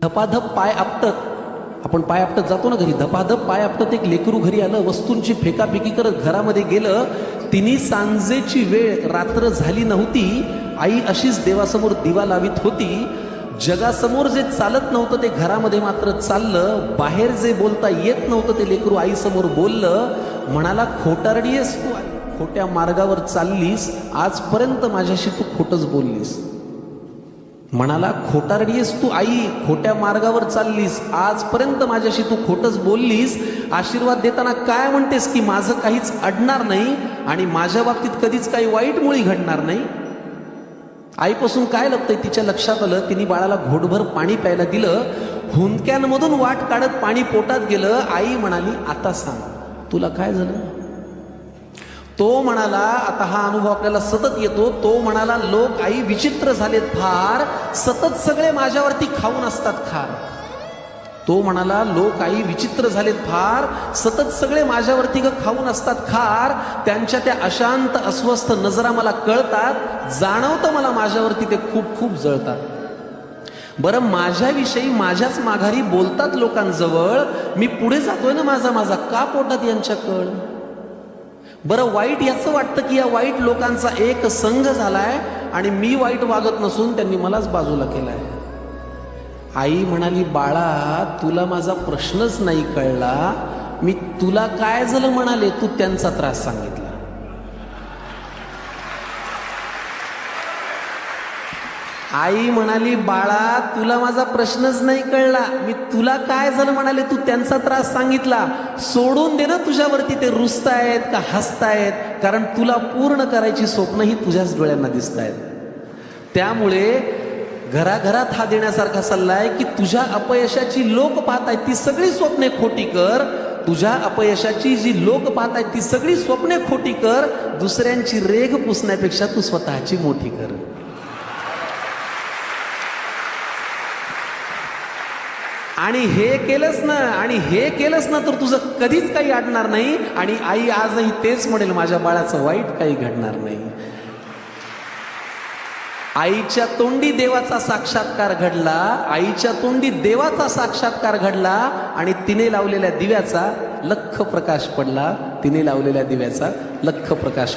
धपाधप पाय आपटत, आपण पाय आपटत जातो ना घरी, धपाधप पाय आपटत एक लेकरू घरी आलं, वस्तूंची फेकाफेकी करत घरामध्ये गेलं. तिन्ही सांजेची वेळ, रात्र झाली नव्हती. आई अशीच देवासमोर दिवा लावित होती. जगासमोर जे चालत नव्हतं ते घरामध्ये मात्र चाललं. बाहेर जे बोलता येत नव्हतं ते लेकरू आईसमोर बोललं. म्हणाला, खोटारडीयस तू, खोट्या मार्गावर चाललीस, आजपर्यंत माझ्याशी तू खोटच बोललीस. म्हणाला, खोटारडीयस तू आई, खोट्या मार्गावर चाललीस, आजपर्यंत माझ्याशी तू खोटच बोललीस. आशीर्वाद देताना काय म्हणतेस की माझं काहीच अडणार नाही आणि माझ्या बाबतीत कधीच काही वाईट मुळी घडणार नाही. आईपासून काय लपतंय तिच्या लक्षात आलं. तिने बाळाला घोटभर पाणी प्यायला दिलं. हुंदक्यांमधून वाट काढत पाणी पोटात गेलं. आई म्हणाली, आता सांग तुला काय झालं. तो म्हणाला, आता हा अनुभव आपल्याला सतत येतो. तो म्हणाला, लोक आई विचित्र झालेत फार, सतत सगळे माझ्यावरती खाऊन असतात खार. तो म्हणाला, लोक आई विचित्र झालेत फार, सतत सगळे माझ्यावरती खाऊन असतात खार. त्यांच्या त्या अशांत अस्वस्थ नजरा मला कळतात, जाणवतं मला माझ्यावरती ते खूप खूप जळतात. बरं, माझ्याविषयी माझ्याच माघारी बोलतात लोकांजवळ, मी पुढे जातोय ना माझा माझा, का पोटात यांच्या कळ. बरं, वाईट याचं वाटतं की या वाईट लोकांचा एक संघ झालाय आणि मी वाईट वागत नसून त्यांनी मलाच बाजूला केलाय. आई म्हणाली, बाळा तुला माझा प्रश्नच नाही कळला. मी तुला काय झालं म्हणाले, तू त्यांचा त्रास सांगितला. आई म्हणाली, बाळा तुला माझा प्रश्नच नाही कळला. मी तुला काय झालं म्हणाले, तू त्यांचा त्रास सांगितला. सोडून दे ना तुझ्यावरती ते रुसतायत का हसतायत, कारण तुला पूर्ण करायची स्वप्न ही तुझ्याच डोळ्यांना दिसतायत. त्यामुळे घराघरात हा देण्यासारखा सल्ला आहे की तुझ्या अपयशाची लोक पाहतायत ती सगळी स्वप्ने खोटी कर. तुझ्या अपयशाची जी लोक पाहतायत ती सगळी स्वप्ने खोटी कर. दुसऱ्यांची रेघ पुसण्यापेक्षा तू स्वतःची मोठी कर. आणि हे केलंस ना तर तुझं कधीच काही अडणार नाही. आणि आई आजही तेच म्हणेल, माझ्या बाळाचं वाईट काही घडणार नाही. आईच्या तोंडी देवाचा साक्षात्कार घडला. आईच्या तोंडी देवाचा साक्षात्कार घडला आणि तिने लावलेल्या दिव्याचा लख प्रकाश पडला. तिने लावलेल्या दिव्याचा लख प्रकाश